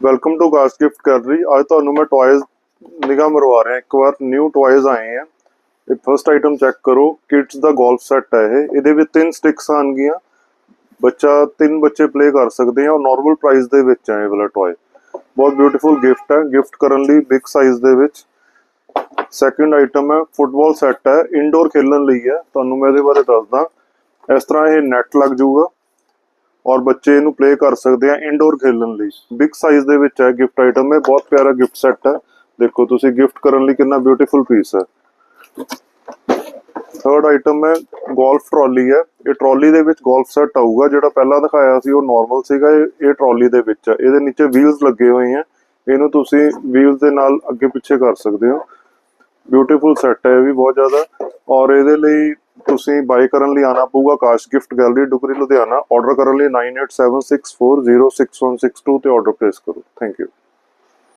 Welcome to काश gift gallery. आज तो मैं टॉयज निगाह मरवा रहा एक बार। न्यू टॉयज आए हैं। ये फर्स्ट आइटम चेक करो, किड्स दा गोल्फ सेट है। ये 3 स्टिक्स आनगियां, बच्चा 3 बच्चे प्ले कर सकते हैं और नॉर्मल प्राइस दे विच है। ये वाला टॉय बहुत ब्यूटीफुल गिफ्ट है, गिफ्ट करन लई बिग साइज दे विच। सैकेंड आइटम है फुटबॉल सेट है, इंडोर खेलन लई है। तुहानू मैं इहदे बारे दसदा। इस तरह ये नैट लग जाऊगा और बच्चे इनू प्ले कर सकते हैं इंडोर खेलन लई। बिग साइज दे विच है गिफ्ट आइटम है, बहुत प्यारा गिफ्ट सेट है। देखो तुसी गिफ्ट करन लई कितना ब्यूटीफुल पीस है। थर्ड आइटम है गोल्फ ट्रॉली है। ये ट्रॉली दे विच गोल्फ सेट आऊगा, जिहड़ा पहला दिखाया सी वो नॉर्मल सीगा, ये ट्रॉली दे विच है। इहदे नीचे व्हील्स लगे हुए हैं, इनू तुसी व्हील्स दे नाल अगे पिछे कर सकते हो। ब्यूटीफुल सेट है भी बहुत ज्यादा। और ये तुसी बाय करन लई आना पऊगा काश gift gallery, Dugri Ludhiana. Order करन लई 9876406162 ते ऑर्डर प्लेस करो। Thank you.